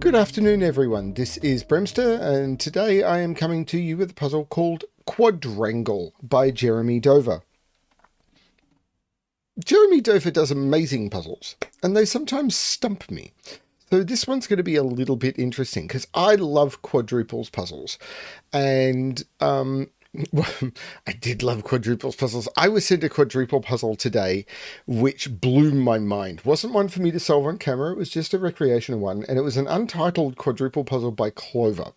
Good afternoon, everyone. This is BremSter, and today I am coming to you with a puzzle called Quadrangle by Jeremy Dover. Jeremy Dover does amazing puzzles, and they sometimes stump me. So this one's going to be a little bit interesting, because I love quadruples puzzles, and well, I did love quadruples puzzles. I was sent a quadruple puzzle today, which blew my mind. Wasn't one for me to solve on camera. It was just a recreational one. And it was an untitled quadruple puzzle by Clover.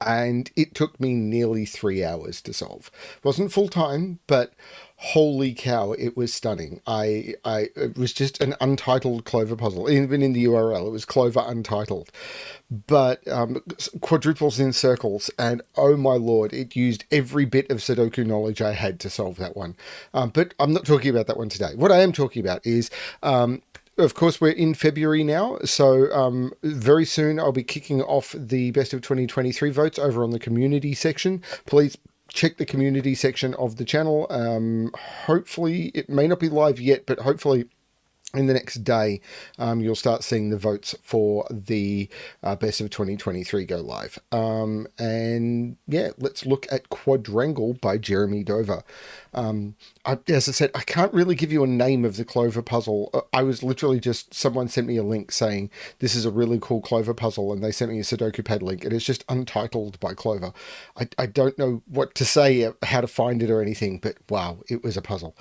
And it took me nearly 3 hours to solve. Wasn't full time, but holy cow, it was stunning. It was just an untitled Clover puzzle. Even in the URL, it was Clover Untitled. But quadruples in circles, and oh my lord, it used every bit of Sudoku knowledge I had to solve that one. But I'm not talking about that one today. What I am talking about is of course, we're in February now, so very soon I'll be kicking off the Best of 2023 votes over on the community section. Please check the community section of the channel. Hopefully, it may not be live yet, but hopefully in the next day, you'll start seeing the votes for the Best of 2023 go live. And yeah, let's look at Quadrangle by Jeremy Dover. As I said, I can't really give you a name of the Clover puzzle. I was literally just, someone sent me a link saying, this is a really cool Clover puzzle, and they sent me a Sudoku pad link, and it's just untitled by Clover. I don't know what to say, how to find it or anything, but wow, it was a puzzle.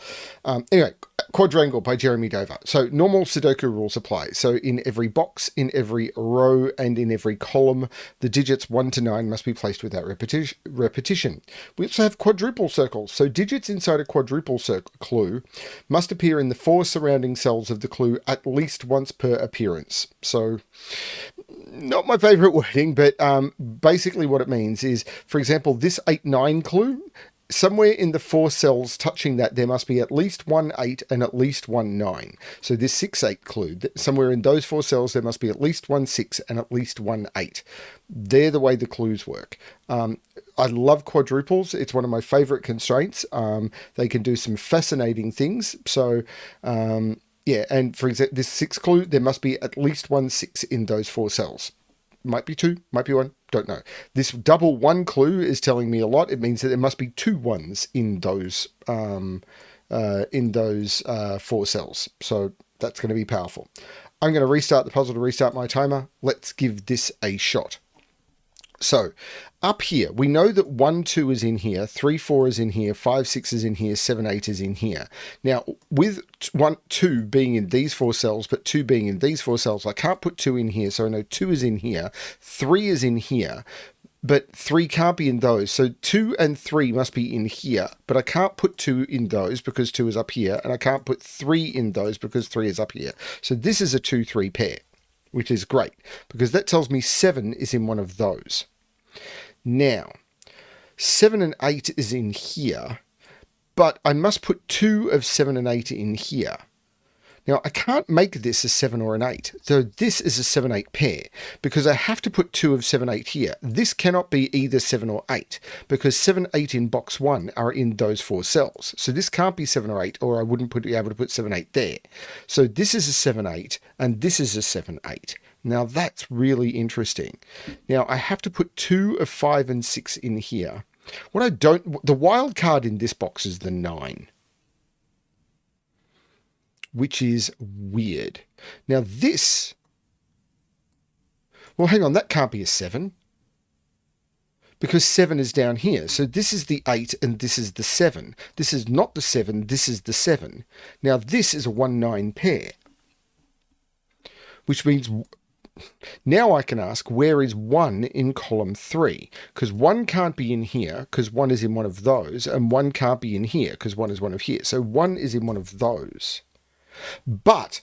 Anyway, Quadrangle by Jeremy Dover. So normal Sudoku rules apply. So in every box, in every row, and in every column, the digits 1 to 9 must be placed without repetition. We also have quadruple circles. So digits inside a quadruple clue must appear in the 4 surrounding cells of the clue at least once per appearance. So not my favorite wording, but basically what it means is, for example, this 8-9 clue, somewhere in the 4 cells touching that, there must be at least 1 8 and at least 1 9. So this 6-8 clue, somewhere in those 4 cells, there must be at least 1 6 and at least 1 8. They're the way the clues work. I love quadruples. It's one of my favorite constraints. They can do some fascinating things. So, yeah, and for example, this 6 clue, there must be at least 1 6 in those 4 cells. Might be 2, might be 1, don't know. This double 1 clue is telling me a lot. It means that there must be 2 1s in those 4 cells. So that's going to be powerful. I'm going to restart the puzzle to restart my timer. Let's give this a shot. So up here, we know that 1 2 is in here, 3 4 is in here, 5 6 is in here, 7 8 is in here. Now, with 1 2 being in these 4 cells, but 2 being in these 4 cells, I can't put 2 in here. So I know 2 is in here, 3 is in here, but 3 can't be in those. So 2 and 3 must be in here, but I can't put 2 in those because 2 is up here, and I can't put 3 in those because 3 is up here. So this is a 2 3 pair, which is great because that tells me 7 is in one of those. Now, 7 and 8 is in here, but I must put 2 of 7 and 8 in here. Now, I can't make this a 7 or an 8, so this is a 7-8 pair, because I have to put 2 of 7 8 here. This cannot be either 7 or 8, because 7 8 in box 1 are in those 4 cells. So this can't be 7 or 8, or I wouldn't be able to put 7 8 there. So this is a 7 8, and this is a 7 8. Now that's really interesting. Now I have to put 2 of 5 and 6 in here. The wild card in this box is the 9, which is weird. Now this, well, hang on, that can't be a 7 because 7 is down here. So this is the 8 and this is the 7. This is not the 7, this is the 7. Now this is a 1-9 pair, which means now I can ask, where is 1 in column 3? Because 1 can't be in here because 1 is in one of those, and 1 can't be in here because 1 is one of here. So 1 is in one of those. But,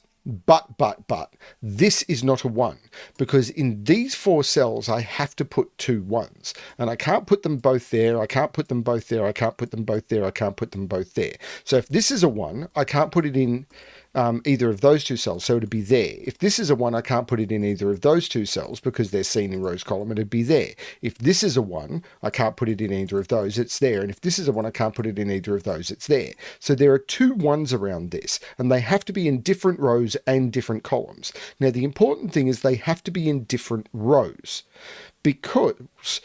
this is not a 1, because in these 4 cells, I have to put 2 1s, and I can't put them both there, I can't put them both there, I can't put them both there, I can't put them both there. So if this is a 1, I can't put it in either of those two cells, so it'd be there. If this is a 1, I can't put it in either of those two cells because they're seen in rows column, it'd be there. If this is a 1, I can't put it in either of those, it's there. And if this is a 1, I can't put it in either of those, it's there. So there are 2 1s around this, and they have to be in different rows and different columns. Now, the important thing is they have to be in different rows, because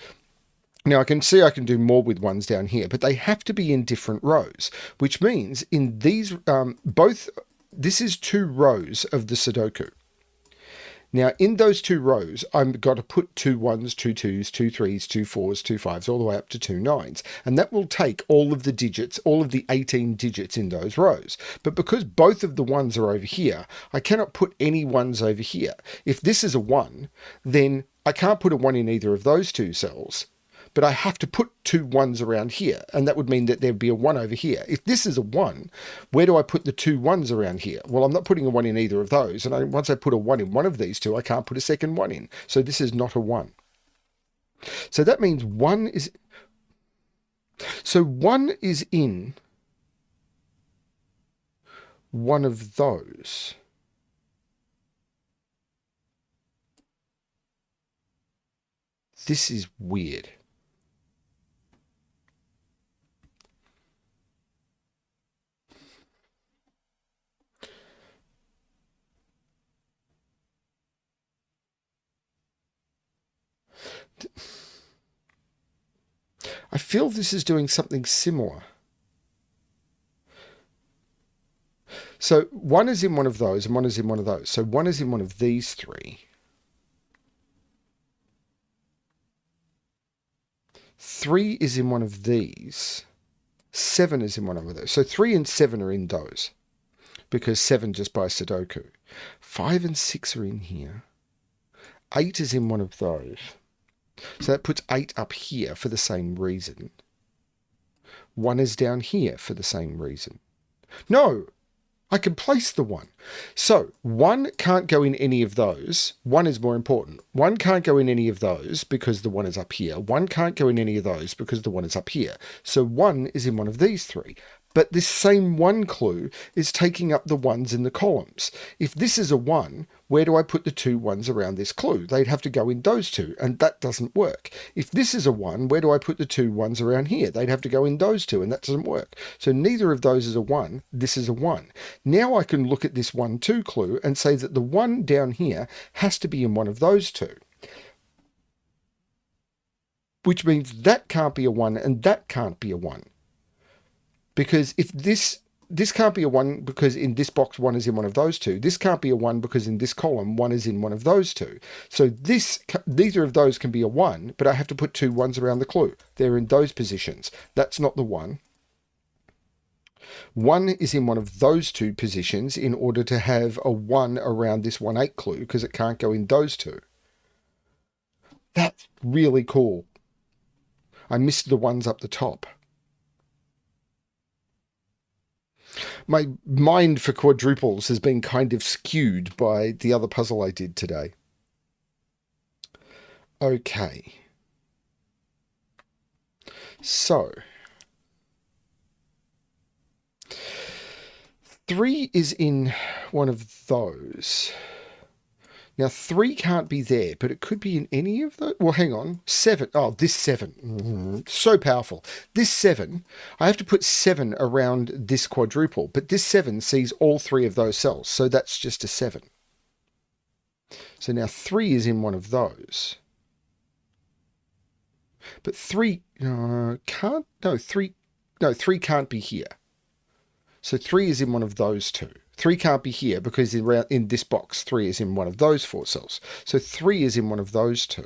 now I can see I can do more with 1s down here, but they have to be in different rows, which means in these, this is 2 rows of the Sudoku. Now, in those 2 rows, I've got to put 2 1s, 2 2s, 2 3s, 2 4s, 2 5s, all the way up to 2 9s. And that will take all of the digits, all of the 18 digits in those rows. But because both of the 1s are over here, I cannot put any 1s over here. If this is a 1, then I can't put a 1 in either of those 2 cells. But I have to put 2 1s around here, and that would mean that there'd be a 1 over here. If this is a 1, where do I put the 2 1s around here? Well, I'm not putting a 1 in either of those, and once I put a 1 in one of these 2, I can't put a second 1 in. So this is not a 1. So that means 1 is... So 1 is in one of those. This is weird. I feel this is doing something similar. So 1 is in one of those and 1 is in one of those. So 1 is in one of these 3. 3 is in one of these. 7 is in one of those. So 3 and 7 are in those, because 7 just by Sudoku. 5 and 6 are in here. 8 is in one of those. So that puts 8 up here for the same reason. 1 is down here for the same reason. No, I can place the 1. So 1 can't go in any of those. 1 is more important. 1 can't go in any of those because the 1 is up here. 1 can't go in any of those because the 1 is up here. So 1 is in one of these 3. But this same 1 clue is taking up the 1s in the columns. If this is a 1, where do I put the 2 1s around this clue? They'd have to go in those 2, and that doesn't work. If this is a 1, where do I put the 2 1s around here? They'd have to go in those 2, and that doesn't work. So neither of those is a 1. This is a 1. Now I can look at this 1 2 clue and say that the 1 down here has to be in one of those 2. Which means that can't be a 1 and that can't be a 1. Because if this can't be a 1 because in this box 1 is in one of those 2. This can't be a 1 because in this column 1 is in one of those 2. So neither of those can be a 1, but I have to put 2 1s around the clue. They're in those positions. That's not the 1. 1 is in one of those 2 positions in order to have a 1 around this 1 8 clue because it can't go in those 2. That's really cool. I missed the 1s up the top. My mind for quadruples has been kind of skewed by the other puzzle I did today. Okay. So 3 is in one of those. Now 3 can't be there, but it could be in any of those. Well, hang on. 7. Oh, this 7. So powerful. This 7, I have to put 7 around this quadruple, but this 7 sees all 3 of those cells, so that's just a 7. So now 3 is in one of those. But 3 can't. No, 3 can't be here. So 3 is in one of those 2. 3 can't be here because in this box 3 is in one of those 4 cells. So 3 is in one of those 2.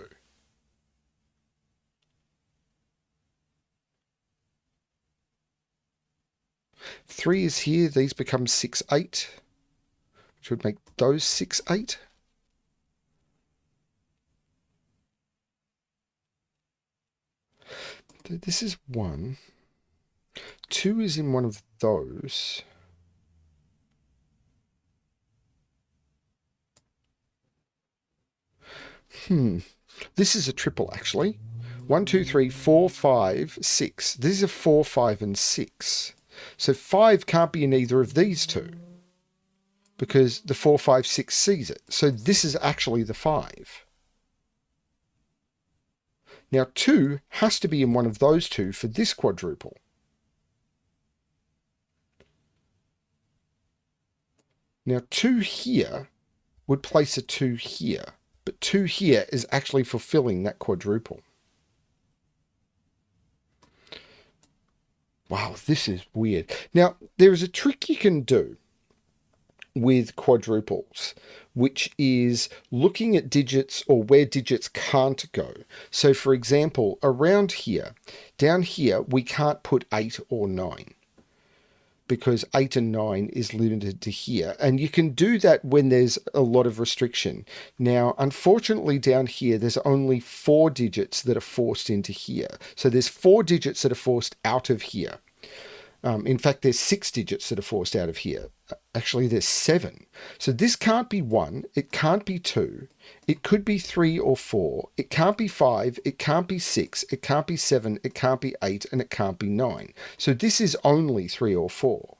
Three is here. These become 6 8, which would make those 6 8. This is 1. 2 is in one of those. This is a triple, actually. 1, 2, 3, 4, 5, 6. These are 4, 5, and 6. So 5 can't be in either of these 2. because the 4, 5, 6 sees it. So this is actually the 5. Now 2 has to be in one of those two for this quadruple. Now 2 here would place a 2 here, but 2 here is actually fulfilling that quadruple. Wow, this is weird. Now, there is a trick you can do with quadruples, which is looking at digits or where digits can't go. So, for example, around here, down here, we can't put 8 or 9, because 8 and 9 is limited to here. And you can do that when there's a lot of restriction. Now, unfortunately, down here, there's only 4 digits that are forced into here. So there's 4 digits that are forced out of here. In fact, there's 6 digits that are forced out of here. Actually, there's 7. So this can't be 1. It can't be 2. It could be 3 or 4. It can't be 5. It can't be 6. It can't be 7. It can't be 8. And it can't be 9. So this is only 3 or 4.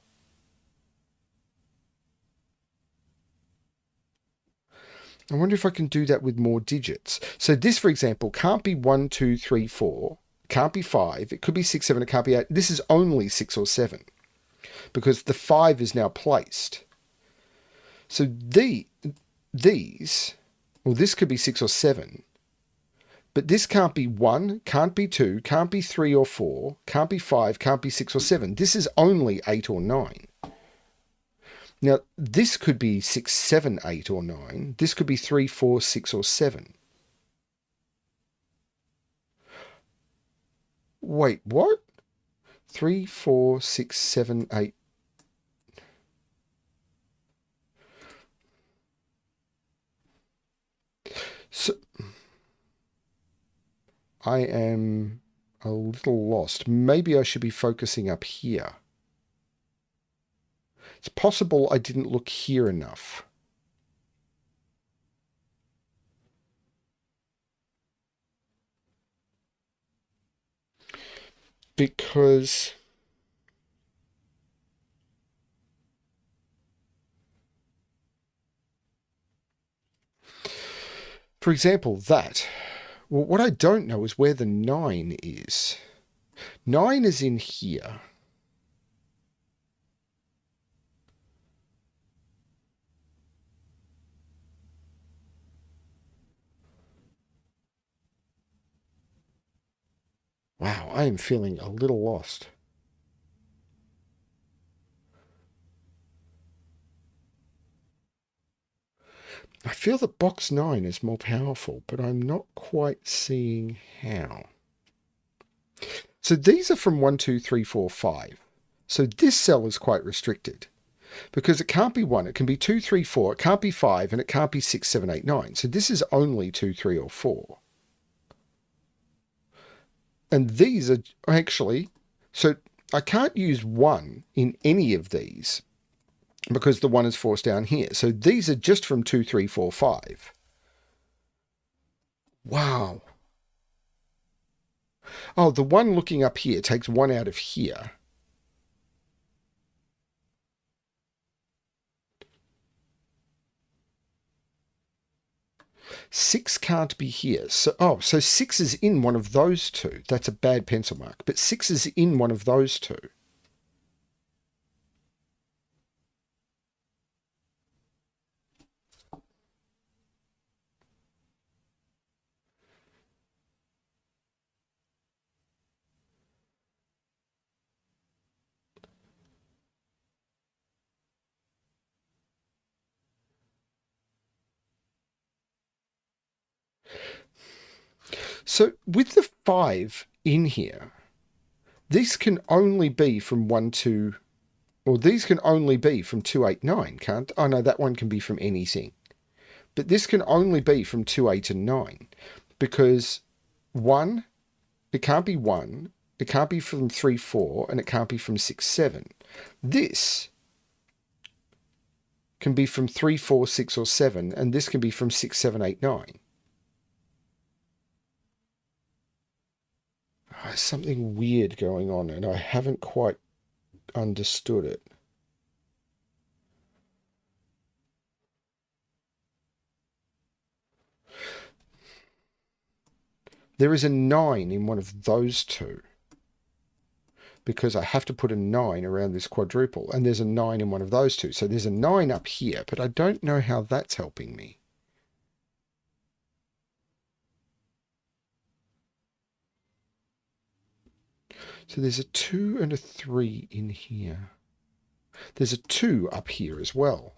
I wonder if I can do that with more digits. So this, for example, can't be 1, 2, 3, 4. Can't be 5. It could be 6, 7. It can't be 8. This is only 6 or 7 because the 5 is now placed. So these, well, this could be 6 or 7, but this can't be 1, can't be 2, can't be 3 or 4, can't be 5, can't be 6 or 7. This is only 8 or 9. Now, this could be 6, 7, 8 or 9. This could be 3, 4, 6 or 7. Wait, what? 3, 4, 6, 7, 8. So I am a little lost. Maybe I should be focusing up here. It's possible I didn't look here enough. Because for example, that. Well, what I don't know is where the 9 is. 9 is in here. Wow, I am feeling a little lost. I feel that box 9 is more powerful, but I'm not quite seeing how. So these are from 1, 2, 3, 4, 5. So this cell is quite restricted because it can't be 1. It can be 2, 3, 4. It can't be 5, and it can't be 6, 7, 8, 9. So this is only 2, 3, or 4. And these are actually, so I can't use 1 in any of these because the 1 is forced down here. So these are just from 2, 3, 4, 5. Wow. Oh, the 1 looking up here takes 1 out of here. Six can't be here. So 6 is in one of those two. That's a bad pencil mark. But 6 is in one of those two. So with the 5 in here, this can only be from 1, 2, or these can only be from 2, 8, 9, can't? Oh no, that one can be from anything. But this can only be from 2, 8, and 9. Because 1, it can't be 1, it can't be from 3, 4, and it can't be from 6, 7. This can be from 3, 4, 6, or 7, and this can be from 6, 7, 8, 9. There's something weird going on, and I haven't quite understood it. There is a 9 in one of those two, because I have to put a 9 around this quadruple, and there's a 9 in one of those two. So there's a 9 up here, but I don't know how that's helping me. So there's a 2 and a 3 in here. There's a 2 up here as well,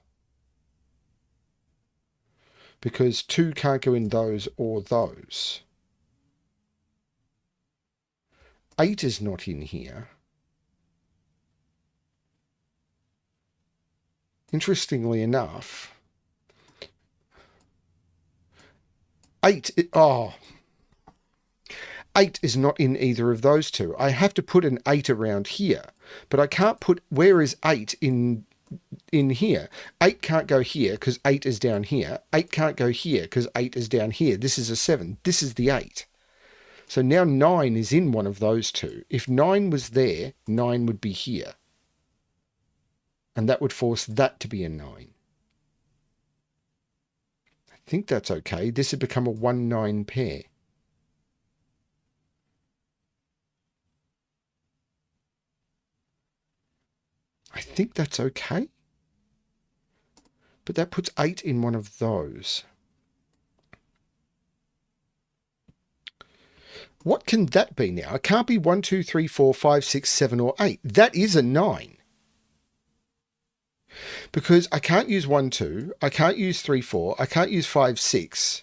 because 2 can't go in those or those. 8 is not in here. Interestingly enough, 8 is not in either of those two. I have to put an 8 around here, but I can't put, where is 8 in here? 8 can't go here because 8 is down here. 8 can't go here because 8 is down here. This is a 7. This is the 8. So now 9 is in one of those two. If 9 was there, 9 would be here. And that would force that to be a 9. I think that's okay. This would become a 1-9 pair. I think that's okay. But that puts 8 in one of those. What can that be now? It can't be 1, 2, 3, 4, 5, 6, 7, or 8. That is a 9. Because I can't use 1, 2, I can't use 3, 4, I can't use 5, 6,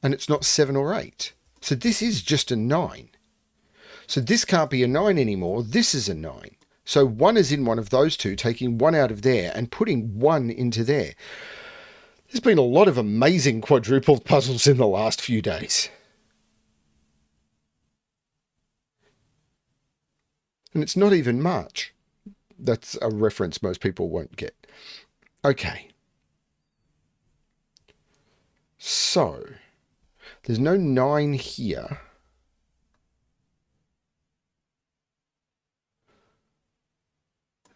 and it's not 7 or 8. So this is just a 9. So this can't be a 9 anymore. This is a 9. So 1 is in one of those two, taking 1 out of there and putting 1 into there. There's been a lot of amazing quadruple puzzles in the last few days. And it's not even much. That's a reference most people won't get. Okay. So, there's no 9 here.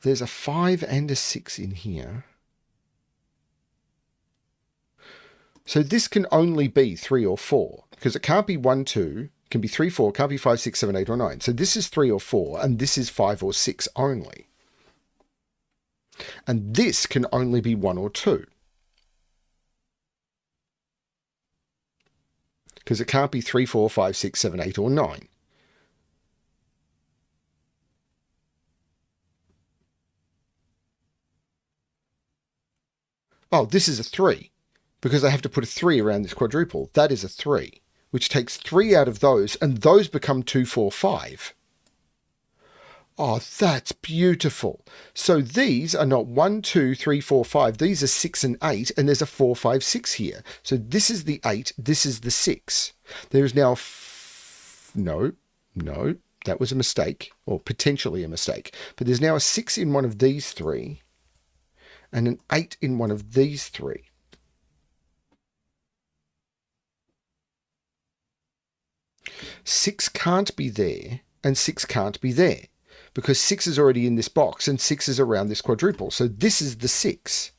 There's a 5 and a 6 in here. So this can only be 3 or 4, because it can't be 1, 2, it can be 3, 4, it can't be 5, 6, 7, 8, or 9. So this is 3 or 4, and this is 5 or 6 only. And this can only be 1 or 2. Because it can't be 3, 4, 5, 6, 7, 8, or 9. Oh, this is a 3, because I have to put a 3 around this quadruple. That is a 3, which takes 3 out of those, and those become 2, 4, 5. Oh, that's beautiful. So these are not 1, 2, 3, 4, 5. These are 6 and 8, and there's a 4, 5, 6 here. So this is the 8, this is the 6. There is now... No, that was a mistake, or potentially a mistake. But there's now a 6 in one of these 3, and an 8 in one of these 3. Six can't be there, and 6 can't be there, because 6 is already in this box, and 6 is around this quadruple. So this is the 6.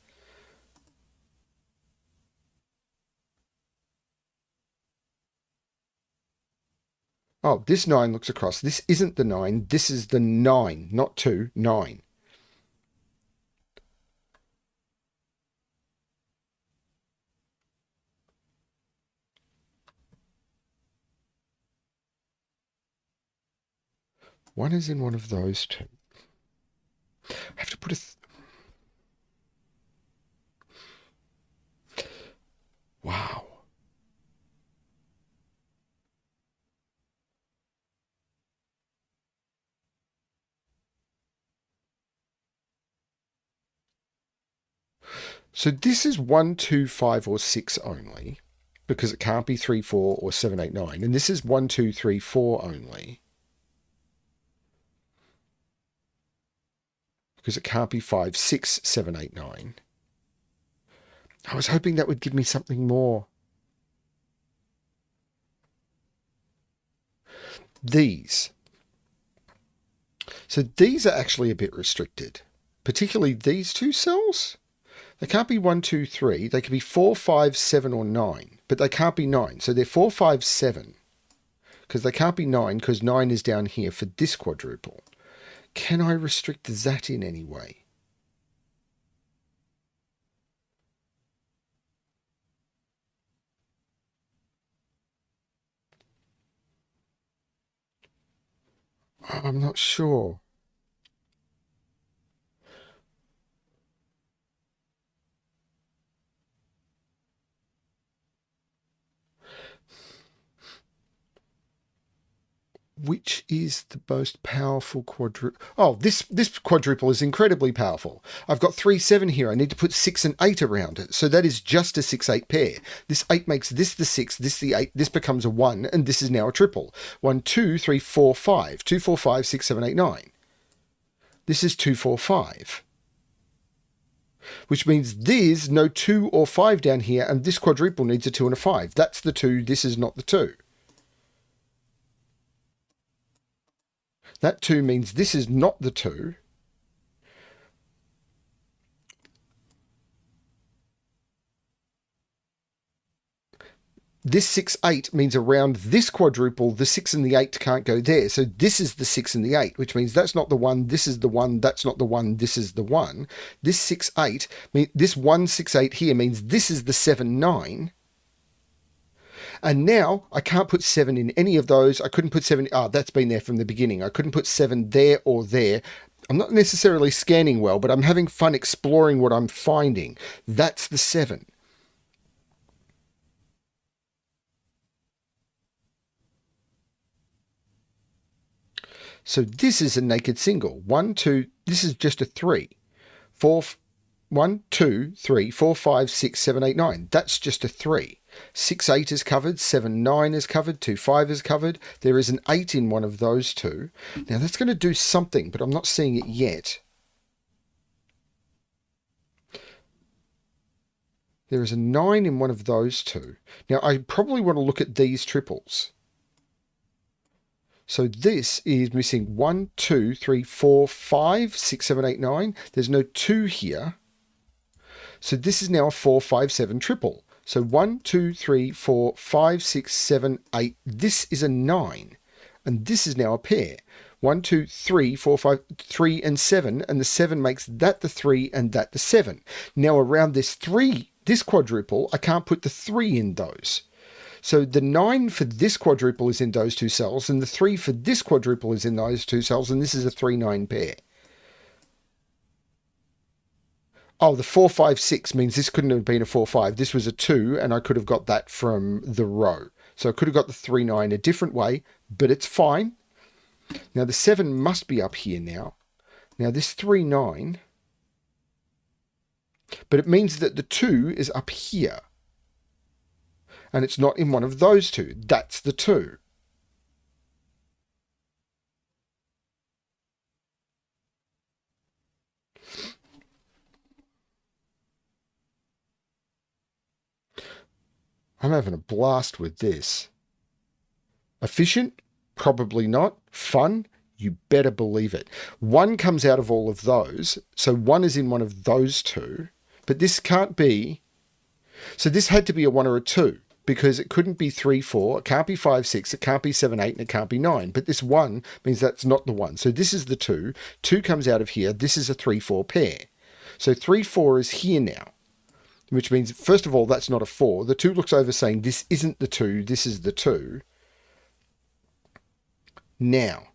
Oh, this 9 looks across. This isn't the 9. This is the 9, not 2, 9. One is in one of those two. I have to put a... Wow. So this is 1, 2, 5, or 6 only, because it can't be 3, 4, or 7, 8, 9. And this is 1, 2, 3, 4 only, because it can't be 5, 6, 7, 8, 9. I was hoping that would give me something more. These. So these are actually a bit restricted, particularly these two cells. They can't be 1, 2, 3. They can be 4, 5, 7, or 9, but they can't be 9. So they're 4, 5, 7. because they can't be 9 because 9 is down here for this quadruple. Can I restrict that in any way? I'm not sure. Which is the most powerful quadruple? Oh, this quadruple is incredibly powerful. I've got 3, 7 here. I need to put 6 and 8 around it. So that is just a 6, 8 pair. This 8 makes this the 6, this the 8, this becomes a 1, and this is now a triple. 1, 2, 3, 4, 5. 2, 4, 5, 6, 7, 8, 9. This is 2, 4, 5. Which means there's no 2 or 5 down here, and this quadruple needs a 2 and a 5. That's the 2, this is not the 2. That 2 means this is not the 2. This 6, 8 means around this quadruple, the 6 and the 8 can't go there. So this is the 6 and the 8, which means that's not the 1, this is the 1, that's not the 1, this is the 1. This 6, 8, this 1, 6, 8 here means this is the 7, 9. And now I can't put 7 in any of those. I couldn't put 7. That's been there from the beginning. I couldn't put 7 there or there. I'm not necessarily scanning well, but I'm having fun exploring what I'm finding. That's the 7. So this is a naked single. 1, 2, this is just a 3. 4, 1, 2, 3, 4, 5, 6, 7, 8, 9. That's just a 3. 6, 8 is covered, 7, 9 is covered, 2, 5 is covered. There is an 8 in one of those two. Now that's going to do something, but I'm not seeing it yet. There is a 9 in one of those two. Now I probably want to look at these triples. So this is missing 1, 2, 3, 4, 5, 6, 7, 8, 9. There's no 2 here. So this is now a 4, 5, 7 triple. So 1, 2, 3, 4, 5, 6, 7, 8. This is a 9. And this is now a pair. 1, 2, 3, 4, 5, 3 and 7. And the 7 makes that the 3 and that the 7. Now around this 3, this quadruple, I can't put the 3 in those. So the 9 for this quadruple is in those two cells, and the 3 for this quadruple is in those two cells, and this is a 3-9 pair. Oh, the 4, 5, 6 means this couldn't have been a 4, 5. This was a 2, and I could have got that from the row. So I could have got the 3, 9 a different way, but it's fine. Now the 7 must be up here now. Now this 3, 9, but it means that the 2 is up here. And it's not in one of those two. That's the 2. I'm having a blast with this. Efficient? Probably not. Fun? You better believe it. 1 comes out of all of those. So 1 is in one of those two. But this can't be... So this had to be a 1 or a 2. Because it couldn't be 3, 4, it can't be 5, 6, it can't be 7, 8, and it can't be 9. But this 1 means that's not the 1. So this is the 2. 2 comes out of here. This is a 3, 4 pair. So 3, 4 is here now. Which means, first of all, that's not a 4. The 2 looks over saying this isn't the 2, this is the 2. Now,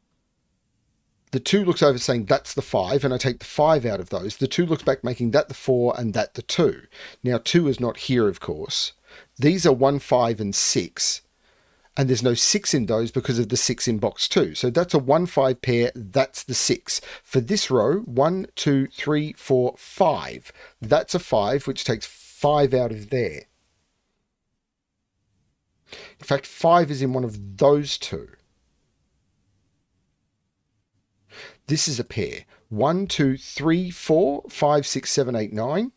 the 2 looks over saying that's the 5, and I take the 5 out of those. The 2 looks back making that the 4 and that the 2. Now 2 is not here, of course. These are 1, 5, and 6. And there's no 6 in those because of the 6 in box 2. So that's a 1, 5 pair. That's the 6. For this row, 1, 2, 3, 4, 5. That's a 5, which takes 5 out of there. In fact, 5 is in one of those two. This is a pair. 1, 2, 3, 4, 5, 6, 7, 8, 9.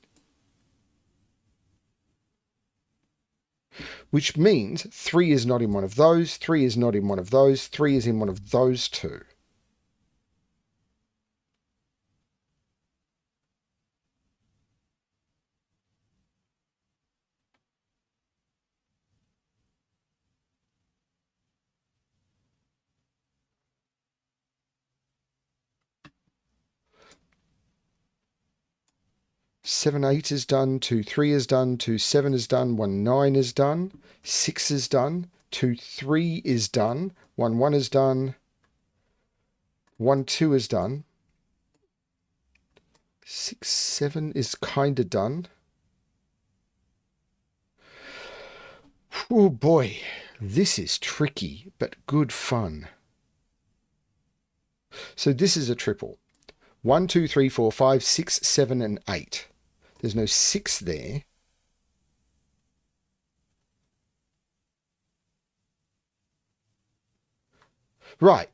Which means 3 is not in one of those, 3 is not in one of those, 3 is in one of those two. 7, 8 is done, 2, 3 is done, 2, 7 is done, 1, 9 is done, 6 is done, 2, 3 is done, 1, 1 is done, 1, 2 is done, 6, 7 is kind of done. Oh boy, this is tricky, but good fun. So this is a triple. 1, 2, 3, 4, 5, 6, 7, and 8. There's no 6 there. Right.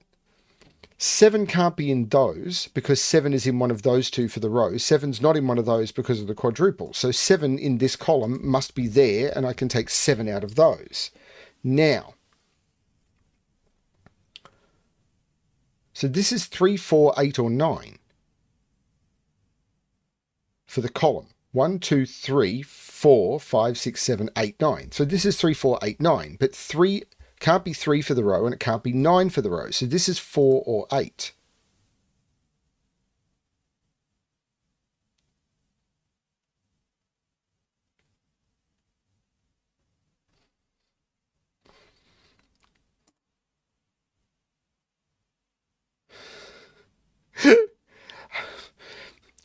7 can't be in those because 7 is in one of those two for the row. 7's not in one of those because of the quadruple. So 7 in this column must be there, and I can take 7 out of those. Now, so this is 3, 4, 8, or 9 for the column. 1, 2, 3, 4, 5, 6, 7, 8, 9. So this is 3, 4, 8, 9. But 3 can't be 3 for the row, and it can't be 9 for the row. So this is 4 or 8.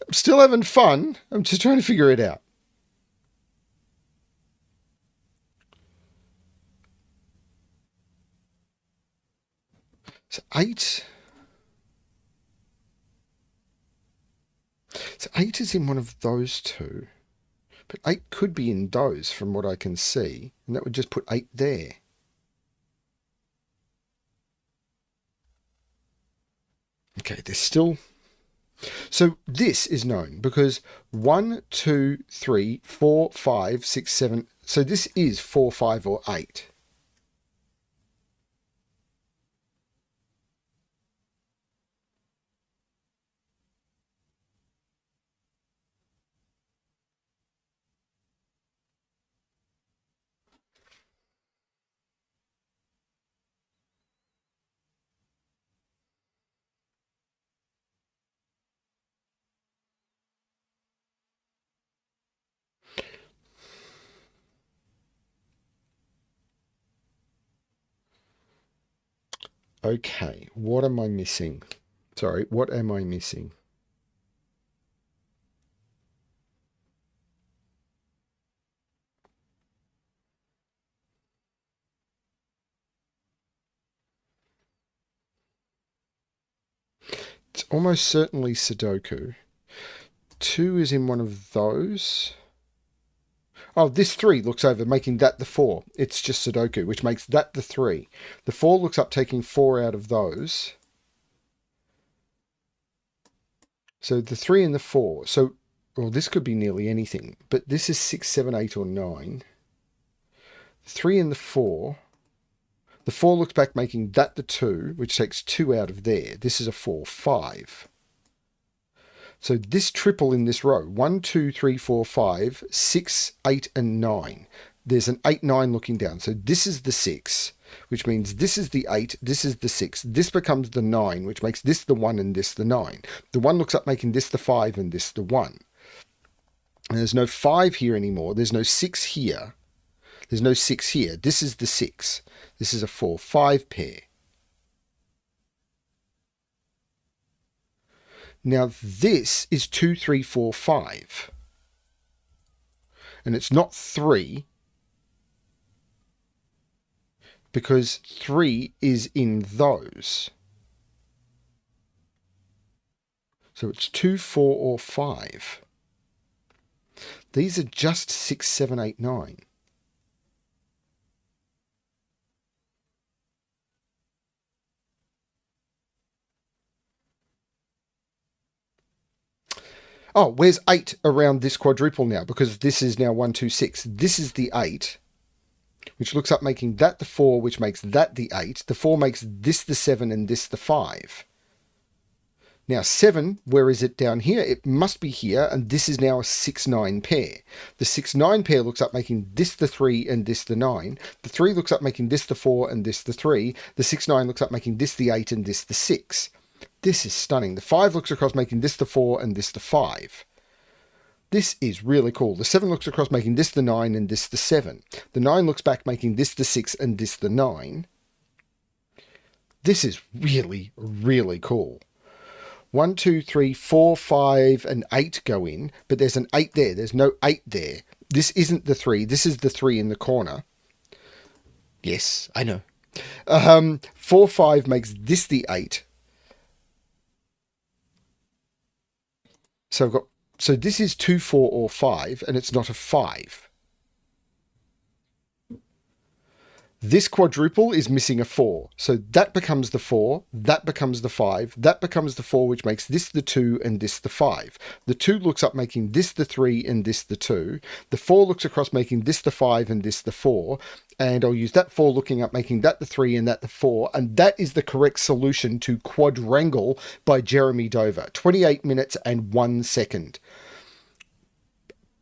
I'm still having fun. I'm just trying to figure it out. So 8. So 8 is in one of those two. But 8 could be in those from what I can see. And that would just put 8 there. Okay, there's still... So this is known because 1, 2, 3, 4, 5, 6, 7... So this is 4, 5, or 8. Okay, what am I missing? Sorry, what am I missing? It's almost certainly Sudoku. 2 is in one of those. Oh, this 3 looks over, making that the 4. It's just Sudoku, which makes that the 3. The 4 looks up, taking 4 out of those. So the 3 and the 4. So, well, this could be nearly anything. But this is 6, 7, 8, or 9. The 3 and the 4. The 4 looks back, making that the 2, which takes 2 out of there. This is a 4, 5. So this triple in this row, 1, 2, 3, 4, 5, 6, 8, and 9. There's an 8, 9 looking down. So this is the 6, which means this is the 8, this is the 6. This becomes the 9, which makes this the 1 and this the 9. The 1 looks up, making this the 5 and this the 1. And there's no 5 here anymore. There's no 6 here. There's no 6 here. This is the 6. This is a 4, 5 pair. Now this is 2, 3, 4, 5. And it's not 3 because 3 is in those. So it's 2, 4, or 5. These are just 6, 7, 8, 9. Oh, where's 8 around this quadruple now? Because this is now 1, 2, 6. This is the 8, which looks up, making that the 4, which makes that the 8. The 4 makes this the 7 and this the 5. Now 7, where is it down here? It must be here, and this is now a 6, 9 pair. The 6, 9 pair looks up, making this the 3 and this the 9. The 3 looks up, making this the 4 and this the 3. The 6, 9 looks up, making this the 8 and this the 6. This is stunning. The 5 looks across, making this the 4 and this the 5. This is really cool. The 7 looks across, making this the 9 and this the 7. The 9 looks back, making this the 6 and this the 9. This is really, really cool. 1, 2, 3, 4, 5, and 8 go in, but there's an 8 there. There's no 8 there. This isn't the 3. This is the 3 in the corner. Yes, I know. 4, 5 makes this the 8. So this is 2, 4, or 5, and it's not a 5. This quadruple is missing a 4. So that becomes the 4, that becomes the 5, that becomes the 4, which makes this the 2 and this the 5. The 2 looks up, making this the 3 and this the 2. The 4 looks across, making this the 5 and this the 4. And I'll use that 4 looking up, making that the 3 and that the 4. And that is the correct solution to Quad-Wrangle by Jeremy Dover. 28 minutes and 1 second.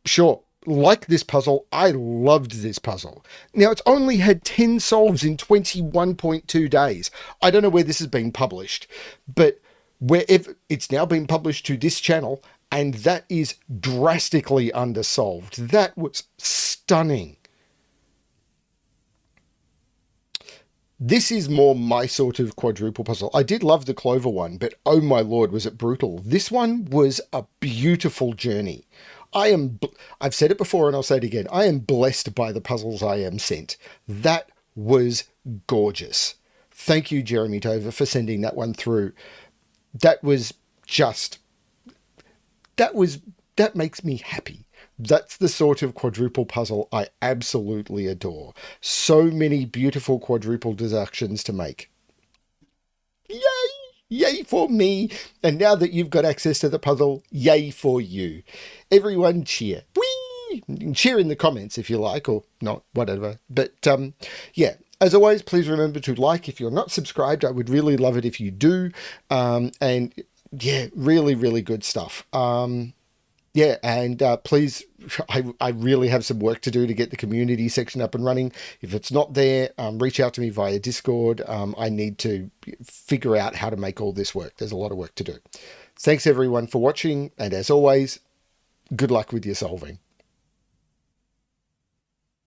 Sure. Like this puzzle, I loved this puzzle. Now, it's only had 10 solves in 21.2 days. I don't know where this has been published, but wherever it's now been published to this channel, and that is drastically undersolved. That was stunning. This is more my sort of quadruple puzzle. I did love the Clover one, but oh my lord, was it brutal. This one was a beautiful journey. I've said it before and I'll say it again. I am blessed by the puzzles I am sent. That was gorgeous. Thank you, Jeremy Dover, for sending that one through. That makes me happy. That's the sort of quadruple puzzle I absolutely adore. So many beautiful quadruple deductions to make. Yay! Yay for me! And now that you've got access to the puzzle, yay for you. Everyone cheer. Whee! Cheer in the comments if you like, or not, whatever. But yeah, as always, please remember to like if you're not subscribed. I would really love it if you do. And yeah, really, really good stuff. Yeah, and please, I really have some work to do to get the community section up and running. If it's not there, reach out to me via Discord. I need to figure out how to make all this work. There's a lot of work to do. Thanks everyone for watching, and as always, good luck with your solving.